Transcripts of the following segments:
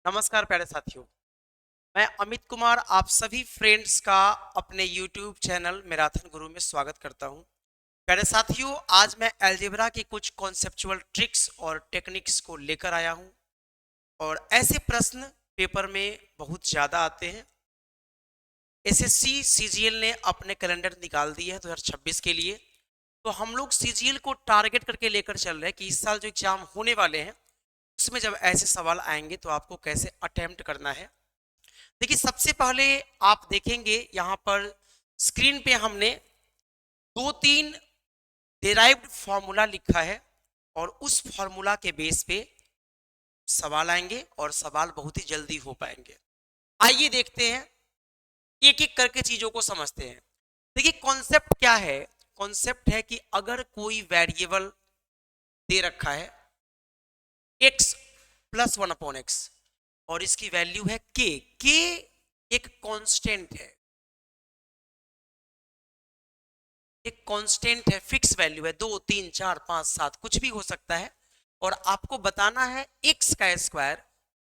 नमस्कार प्यारे साथियों, मैं अमित कुमार आप सभी फ्रेंड्स का अपने YouTube चैनल मैराथन गुरु में स्वागत करता हूं। प्यारे साथियों, आज मैं अलजेब्रा की कुछ कॉन्सेप्चुअल ट्रिक्स और टेक्निक्स को लेकर आया हूं और ऐसे प्रश्न पेपर में बहुत ज़्यादा आते हैं। एसएससी सीजीएल ने अपने कैलेंडर निकाल दिए हैं 2026 के लिए, तो हम लोग सीजीएल को टारगेट करके लेकर चल रहे हैं कि इस साल जो एग्जाम होने वाले हैं उसमें जब ऐसे सवाल आएंगे तो आपको कैसे अटेम्प्ट करना है। देखिए, सबसे पहले आप देखेंगे यहाँ पर स्क्रीन पे हमने 2-3 डिराइव्ड फॉर्मूला लिखा है और उस फॉर्मूला के बेस पे सवाल आएंगे और सवाल बहुत ही जल्दी हो पाएंगे। आइए देखते हैं, एक एक करके चीजों को समझते हैं। देखिए, कॉन्सेप्ट क्या है। कॉन्सेप्ट है कि अगर कोई वेरिएबल दे रखा है x प्लस 1/x और इसकी वैल्यू है k एक कांस्टेंट है, एक कांस्टेंट है, फिक्स वैल्यू है, 2 3 4 5 7 कुछ भी हो सकता है और आपको बताना है x का स्क्वायर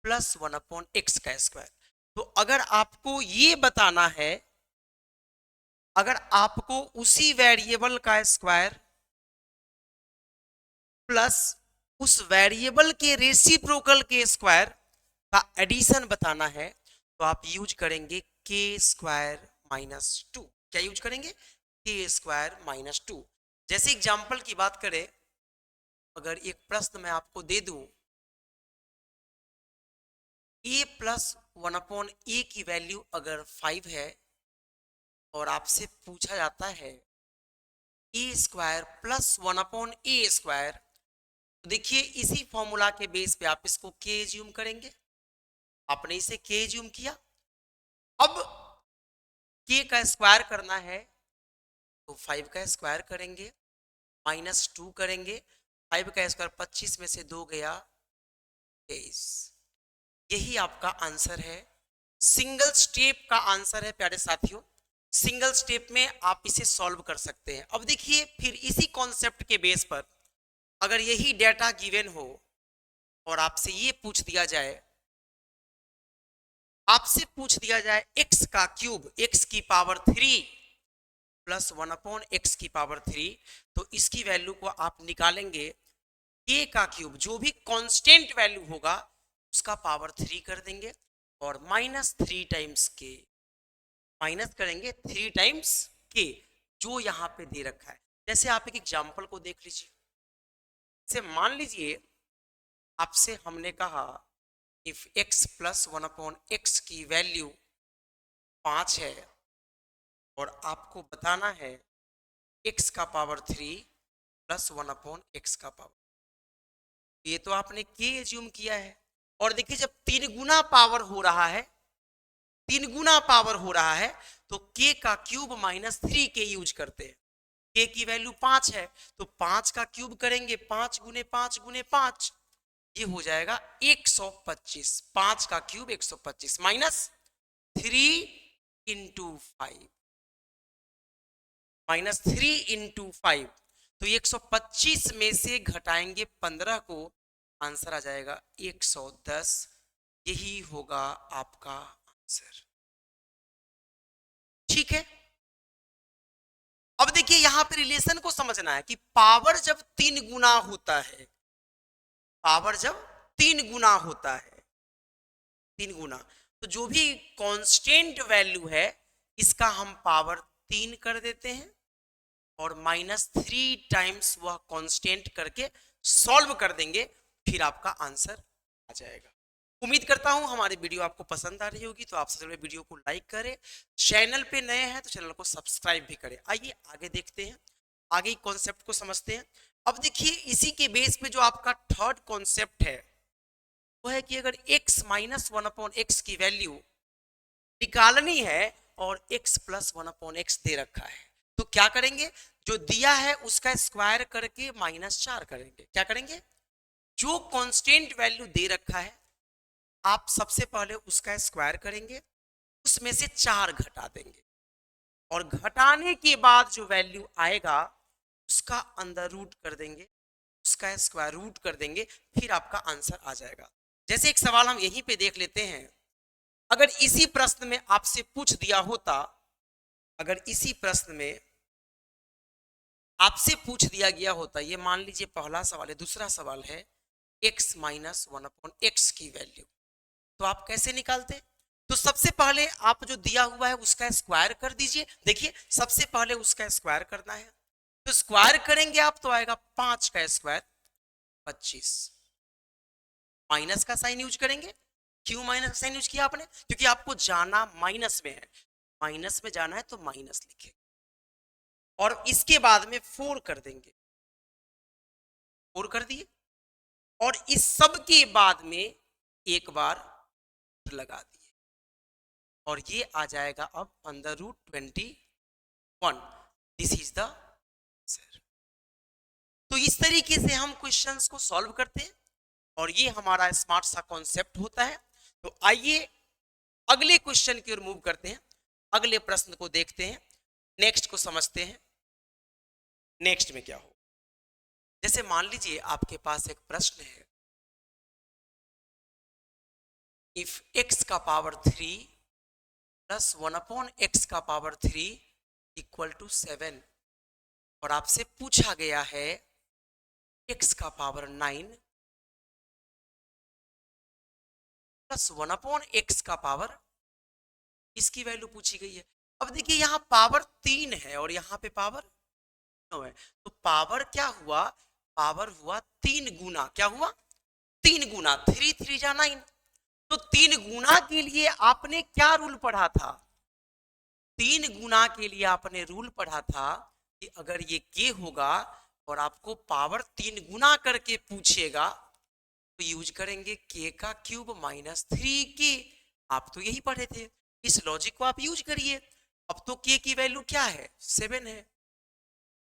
प्लस 1/x का स्क्वायर। तो अगर आपको ये बताना है, अगर आपको उसी वेरिएबल का स्क्वायर प्लस उस वेरिएबल के रेसिप्रोकल के स्क्वायर का एडिशन बताना है तो आप यूज करेंगे के स्क्वायर माइनस 2। क्या यूज करेंगे? के स्क्वायर माइनस 2। जैसे एग्जाम्पल की बात करें, अगर एक प्रश्न मैं आपको दे दूं, a प्लस 1/a की वैल्यू अगर 5 है और आपसे पूछा जाता है a square plus 1/a square, तो देखिए इसी फॉर्मूला के बेस पे आप इसको k एज्यूम करेंगे। आपने इसे k एज्यूम किया, अब k का स्क्वायर करना है तो 5 का स्क्वायर करेंगे, माइनस 2 करेंगे, 5 का स्क्वायर 25 में से 2 गया 23। यही आपका आंसर है। सिंगल स्टेप का आंसर है प्यारे साथियों। सिंगल स्टेप में आप इसे सॉल्व कर सकते हैं। अब देखिए, फिर इसी कॉन्सेप्ट के बेस पर अगर यही डेटा गिवन हो और आपसे ये पूछ दिया जाए, x का क्यूब x की पावर 3 प्लस 1/x की पावर 3, तो इसकी वैल्यू को आप निकालेंगे k का क्यूब, जो भी कांस्टेंट वैल्यू होगा उसका पावर 3 कर देंगे और माइनस 3 टाइम्स k, माइनस करेंगे 3 टाइम्स k जो यहाँ पे दे रखा है। जैसे आप एक एग्जाम्पल को देख लीजिए, से मान लीजिए आपसे हमने कहा इफ x प्लस 1/x की वैल्यू 5 है और आपको बताना है x का पावर 3 प्लस 1/x का पावर, ये तो आपने k एज्यूम किया है। और देखिए, जब 3 गुना पावर हो रहा है, 3 गुना पावर हो रहा है तो k का क्यूब माइनस 3k यूज करते हैं। k की वैल्यू 5 है तो 5 का क्यूब करेंगे, 5 गुने 5 गुने 5, ये हो जाएगा 125। 5 का cube 125 minus 3 into 5, minus 3 into 5, तो 125 में से घटाएंगे 15 को, आंसर आ जाएगा 110। यही होगा आपका आंसर। ठीक है, अब देखिए यहां पे रिलेशन को समझना है कि पावर जब 3 गुना होता है, पावर जब 3 गुना होता है, 3 गुना, तो जो भी कांस्टेंट वैल्यू है इसका हम पावर 3 कर देते हैं और माइनस 3 टाइम्स वह कांस्टेंट करके सॉल्व कर देंगे, फिर आपका आंसर आ जाएगा। उम्मीद करता हूं हमारी वीडियो आपको पसंद आ रही होगी, तो आप सबसे वीडियो को लाइक करें, चैनल पे नए हैं तो चैनल को सब्सक्राइब भी करें। आइए आगे देखते हैं, आगे कॉन्सेप्ट को समझते हैं। अब देखिए, इसी के बेस पे जो आपका थर्ड कॉन्सेप्ट है वो है कि अगर x माइनस 1/x की वैल्यू निकालनी है और x प्लस 1/x दे रखा है तो क्या करेंगे? जो दिया है उसका स्क्वायर करके माइनस 4 करेंगे। क्या करेंगे? जो कांस्टेंट वैल्यू दे रखा है आप सबसे पहले उसका स्क्वायर करेंगे, उसमें से 4 घटा देंगे और घटाने के बाद जो वैल्यू आएगा उसका अंदर रूट कर देंगे, उसका स्क्वायर रूट कर देंगे, फिर आपका आंसर आ जाएगा। जैसे एक सवाल हम यहीं पे देख लेते हैं, अगर इसी प्रश्न में आपसे पूछ दिया होता, अगर इसी प्रश्न में आपसे पूछ दिया गया होता, ये मान लीजिए पहला सवाल है, दूसरा सवाल है x माइनस 1/x की वैल्यू, तो आप कैसे निकालते? तो सबसे पहले आप जो दिया हुआ है उसका स्क्वायर कर दीजिए। देखिए सबसे पहले उसका स्क्वायर करना है, तो स्क्वायर करेंगे आप तो आएगा 5 का स्क्वायर 25, माइनस का साइन यूज करेंगे। क्यों माइनस का साइन यूज किया आपने? क्योंकि आपको जाना माइनस में है, माइनस में जाना है तो माइनस लिखे, और इसके बाद में 4 कर देंगे, 4 कर दिए, और इस सब के बाद में एक बार लगा दिए, और ये आ जाएगा अब √21। This is the answer. तो इस तरीके से हम क्वेश्चंस को सॉल्व करते हैं, और ये हमारा स्मार्ट सा कॉन्सेप्ट होता है। तो आइए अगले क्वेश्चन की ओर मूव करते हैं, अगले प्रश्न को देखते हैं, नेक्स्ट को समझते हैं। नेक्स्ट में क्या हो, जैसे मान लीजिए आपके पास एक प्रश्न है, इफ x का पावर 3 प्लस 1/x का पावर 3 इक्वल टू 7, और आपसे पूछा गया है x का पावर 9 प्लस 1/x का पावर, इसकी वैल्यू पूछी गई है। अब देखिए यहाँ पावर 3 है और यहाँ पे पावर 9 है, तो पावर क्या हुआ, पावर हुआ 3 गुना, क्या हुआ 3 गुना, 3 3 जा 9। तो 3 गुना के लिए आपने क्या रूल पढ़ा था? 3 गुना के लिए आपने रूल पढ़ा था कि अगर ये के होगा और आपको पावर 3 गुना करके पूछेगा तो यूज करेंगे के का क्यूब माइनस 3k। आप तो यही पढ़े थे, इस लॉजिक को आप यूज करिए। अब तो के की वैल्यू क्या है, 7 है,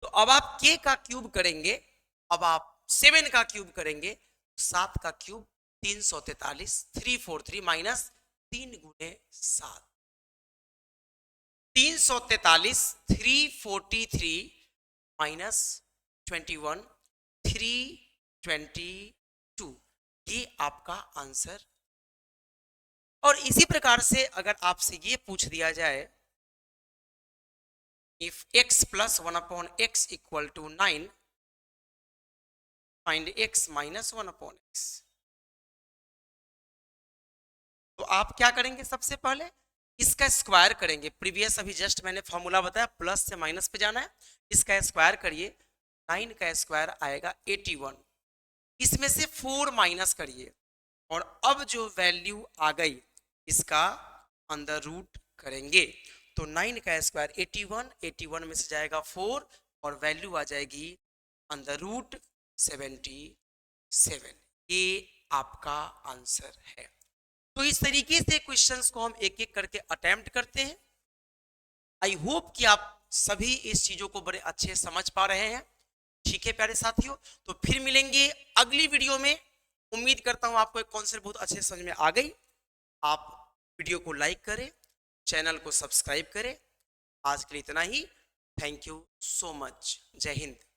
तो अब आप के का क्यूब करेंगे, अब आप 7 का क्यूब करेंगे, 7 का क्यूब 343, 343 माइनस 3 गुने 7, 343, 343 माइनस 21, 322, ये आपका आंसर। और इसी प्रकार से अगर आपसे ये पूछ दिया जाए, if x plus 1/x equal to 9, find x minus 1/x, तो आप क्या करेंगे? सबसे पहले इसका स्क्वायर करेंगे। प्रीवियस अभी जस्ट मैंने फॉर्मूला बताया, प्लस से माइनस पे जाना है, इसका स्क्वायर करिए, 9 का स्क्वायर आएगा 81, इसमें से 4 माइनस करिए, और अब जो वैल्यू आ गई इसका अंदर रूट करेंगे, तो 9 का स्क्वायर 81, 81 में से जाएगा 4 और वैल्यू आ जाएगी अंदर रूट 77। ये आपका आंसर है। तो इस तरीके से क्वेश्चंस को हम एक एक करके अटेम्प्ट करते हैं। आई होप कि आप सभी इस चीजों को बड़े अच्छे समझ पा रहे हैं। ठीक है प्यारे साथियों, तो फिर मिलेंगे अगली वीडियो में। उम्मीद करता हूं आपको एक कॉन्सेप्ट बहुत अच्छे समझ में आ गई। आप वीडियो को लाइक करें, चैनल को सब्सक्राइब करें। आज के लिए इतना ही। Thank you so much. जय हिंद।